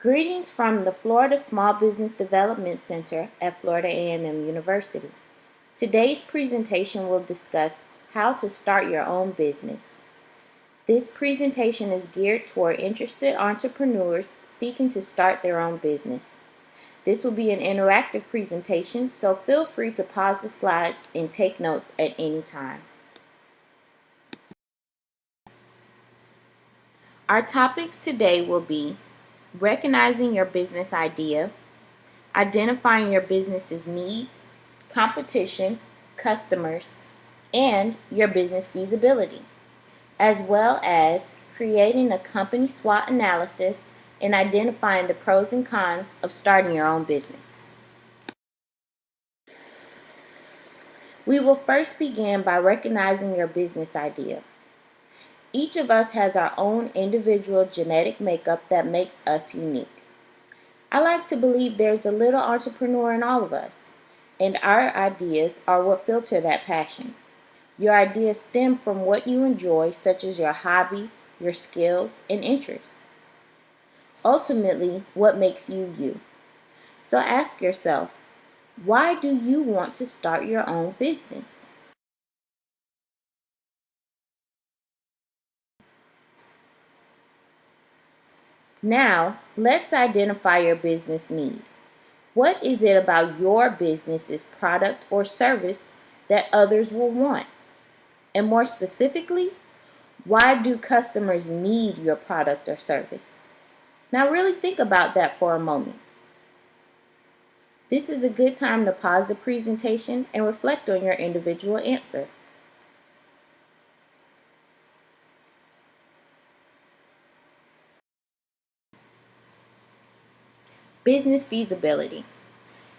Greetings from the Florida Small Business Development Center at Florida A&M University. Today's presentation will discuss how to start your own business. This presentation is geared toward interested entrepreneurs seeking to start their own business. This will be an interactive presentation, so feel free to pause the slides and take notes at any time. Our topics today will be recognizing your business idea, identifying your business's need, competition, customers, and your business feasibility, as well as creating a company SWOT analysis and identifying the pros and cons of starting your own business. We will first begin by recognizing your business idea. Each of us has our own individual genetic makeup that makes us unique. I like to believe there's a little entrepreneur in all of us, and our ideas are what filter that passion. Your ideas stem from what you enjoy, such as your hobbies, your skills, and interests. Ultimately, what makes you you. So ask yourself, why do you want to start your own business? Now, let's identify your business need. What is it about your business's product or service that others will want? And more specifically, why do customers need your product or service? Now really think about that for a moment. This is a good time to pause the presentation and reflect on your individual answer. Business feasibility.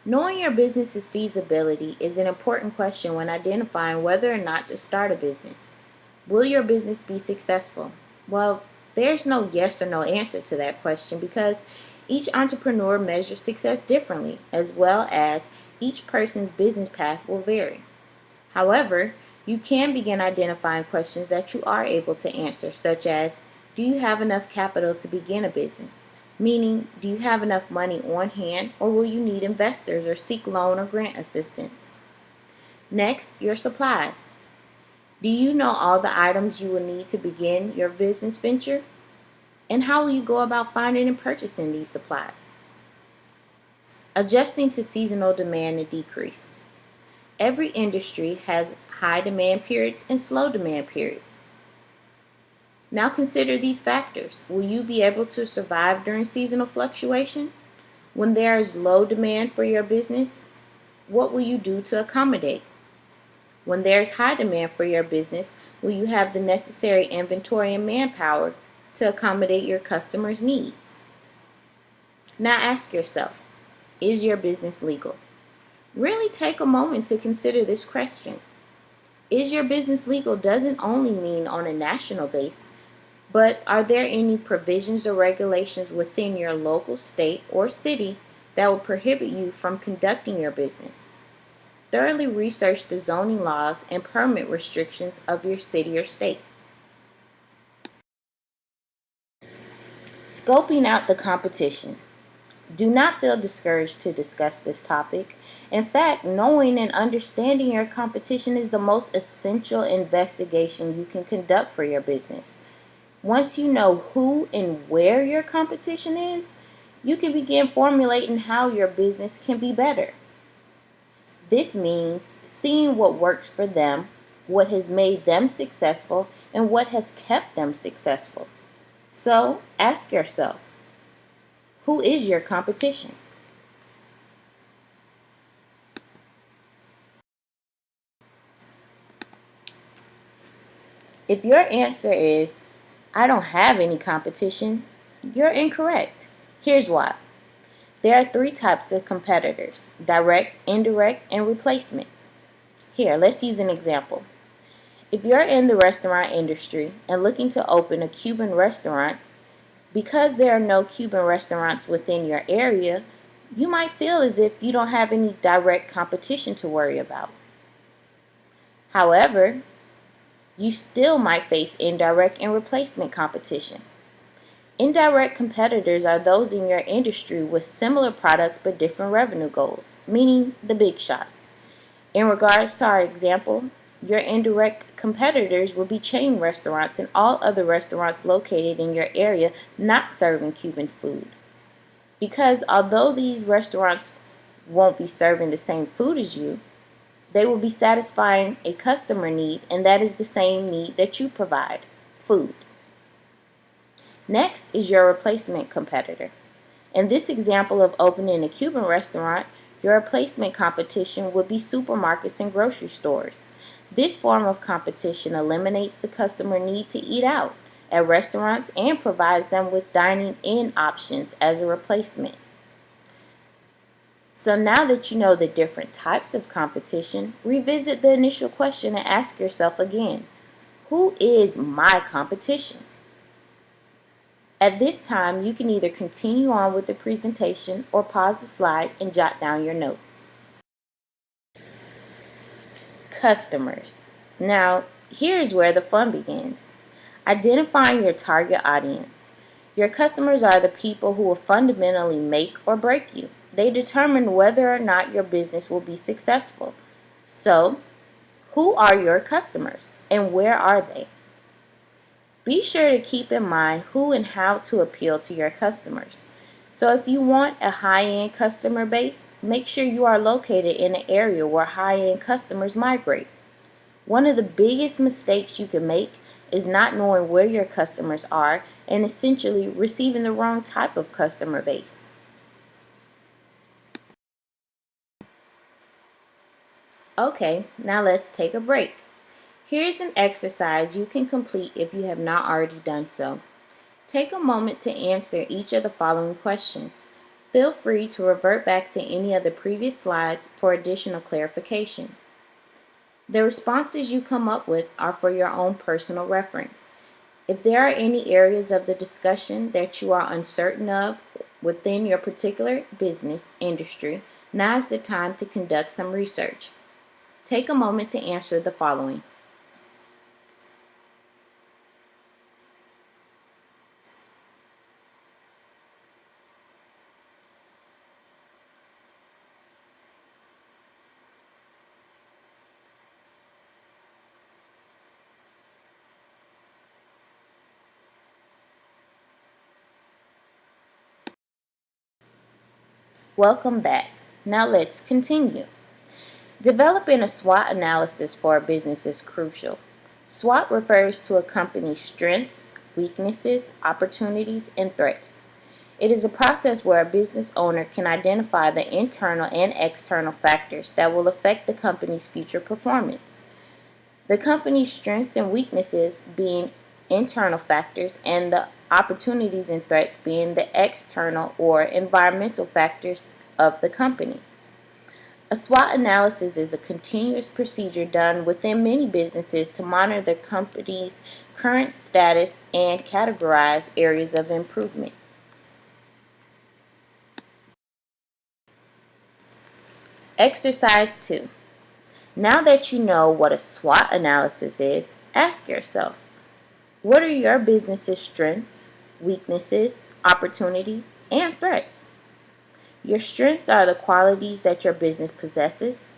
Knowing your business's feasibility is an important question when identifying whether or not to start a business. Will your business be successful? Well, there's no yes or no answer to that question because each entrepreneur measures success differently, as well as each person's business path will vary. However, you can begin identifying questions that you are able to answer, such as, do you have enough capital to begin a business? Meaning, do you have enough money on hand, or will you need investors or seek loan or grant assistance? Next, your supplies. Do you know all the items you will need to begin your business venture? And how will you go about finding and purchasing these supplies? Adjusting to seasonal demand and decrease. Every industry has high demand periods and slow demand periods. Now consider these factors. Will you be able to survive during seasonal fluctuation? When there is low demand for your business, what will you do to accommodate? When there is high demand for your business, will you have the necessary inventory and manpower to accommodate your customers' needs? Now ask yourself, is your business legal? Really take a moment to consider this question. Is your business legal doesn't only mean on a national base, but are there any provisions or regulations within your local state or city that will prohibit you from conducting your business? Thoroughly research the zoning laws and permit restrictions of your city or state. Scoping out the competition. Do not feel discouraged to discuss this topic. In fact, knowing and understanding your competition is the most essential investigation you can conduct for your business. Once you know who and where your competition is, you can begin formulating how your business can be better. This means seeing what works for them, what has made them successful, and what has kept them successful. So ask yourself, who is your competition? If your answer is, I don't have any competition, you're incorrect. Here's why. There are three types of competitors: direct, indirect, and replacement. Here, let's use an example. If you're in the restaurant industry and looking to open a Cuban restaurant, because there are no Cuban restaurants within your area, you might feel as if you don't have any direct competition to worry about. However, you still might face indirect and replacement competition. Indirect competitors are those in your industry with similar products but different revenue goals, meaning the big shots. In regards to our example, your indirect competitors will be chain restaurants and all other restaurants located in your area not serving Cuban food. Because although these restaurants won't be serving the same food as you, they will be satisfying a customer need, and that is the same need that you provide, food. Next is your replacement competitor. In this example of opening a Cuban restaurant, your replacement competition would be supermarkets and grocery stores. This form of competition eliminates the customer need to eat out at restaurants and provides them with dining in options as a replacement. So now that you know the different types of competition, revisit the initial question and ask yourself again, who is my competition? At this time, you can either continue on with the presentation or pause the slide and jot down your notes. Customers. Now, here's where the fun begins. Identifying your target audience. Your customers are the people who will fundamentally make or break you. They determine whether or not your business will be successful. So, who are your customers and where are they? Be sure to keep in mind who and how to appeal to your customers. So if you want a high-end customer base, make sure you are located in an area where high-end customers migrate. One of the biggest mistakes you can make is not knowing where your customers are and essentially receiving the wrong type of customer base. Okay, now let's take a break. Here's an exercise you can complete if you have not already done so. Take a moment to answer each of the following questions. Feel free to revert back to any of the previous slides for additional clarification. The responses you come up with are for your own personal reference. If there are any areas of the discussion that you are uncertain of within your particular business industry, now is the time to conduct some research. Take a moment to answer the following. Welcome back. Now let's continue. Developing a SWOT analysis for a business is crucial. SWOT refers to a company's strengths, weaknesses, opportunities, and threats. It is a process where a business owner can identify the internal and external factors that will affect the company's future performance. The company's strengths and weaknesses being internal factors and the opportunities and threats being the external or environmental factors of the company. A SWOT analysis is a continuous procedure done within many businesses to monitor the company's current status and categorize areas of improvement. Exercise 2. Now that you know what a SWOT analysis is, ask yourself, what are your business's strengths, weaknesses, opportunities, and threats? Your strengths are the qualities that your business possesses.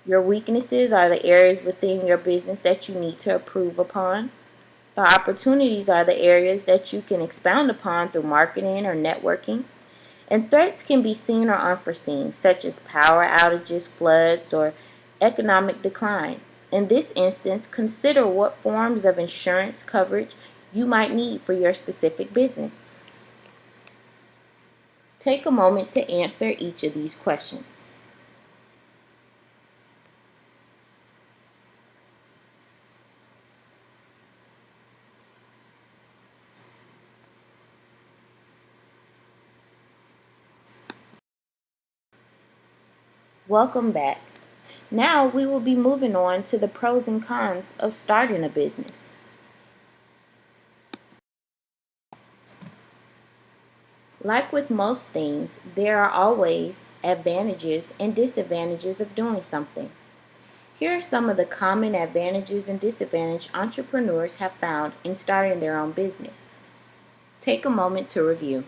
Your weaknesses are the areas within your business that you need to improve upon. Your opportunities are the areas that you can expound upon through marketing or networking. And threats can be seen or unforeseen, such as power outages, floods, or economic decline. In this instance, consider what forms of insurance coverage you might need for your specific business. Take a moment to answer each of these questions. Welcome back. Now we will be moving on to the pros and cons of starting a business. Like with most things, there are always advantages and disadvantages of doing something. Here are some of the common advantages and disadvantages entrepreneurs have found in starting their own business. Take a moment to review.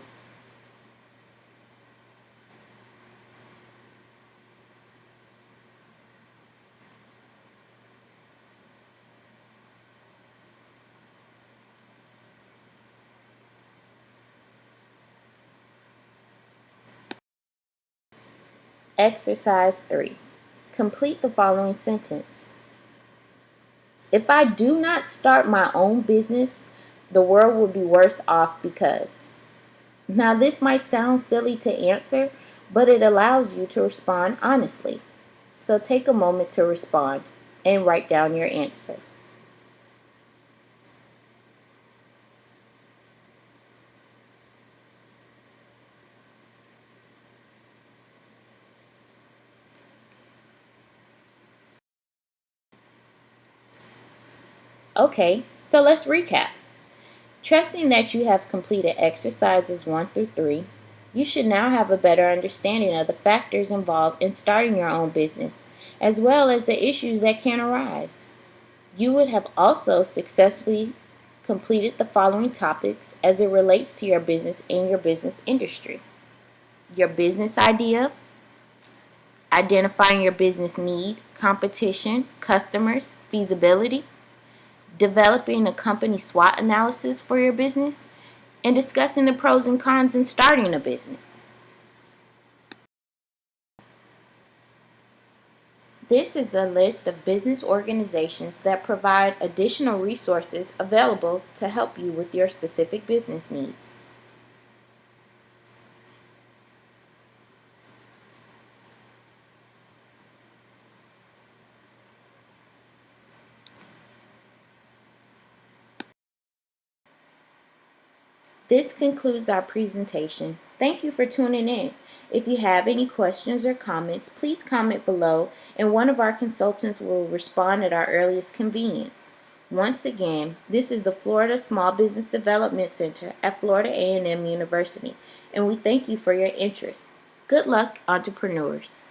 Exercise 3. Complete the following sentence. If I do not start my own business, the world will be worse off because. Now, this might sound silly to answer, but it allows you to respond honestly. So take a moment to respond and write down your answer. Okay, so let's recap. Trusting that you have completed exercises 1 through 3, you should now have a better understanding of the factors involved in starting your own business, as well as the issues that can arise. You would have also successfully completed the following topics as it relates to your business and your business industry: your business idea, identifying your business need, competition, customers, feasibility, developing a company SWOT analysis for your business, and discussing the pros and cons in starting a business. This is a list of business organizations that provide additional resources available to help you with your specific business needs. This concludes our presentation. Thank you for tuning in. If you have any questions or comments, please comment below and one of our consultants will respond at our earliest convenience. Once again, this is the Florida Small Business Development Center at Florida A&M University, and we thank you for your interest. Good luck, entrepreneurs.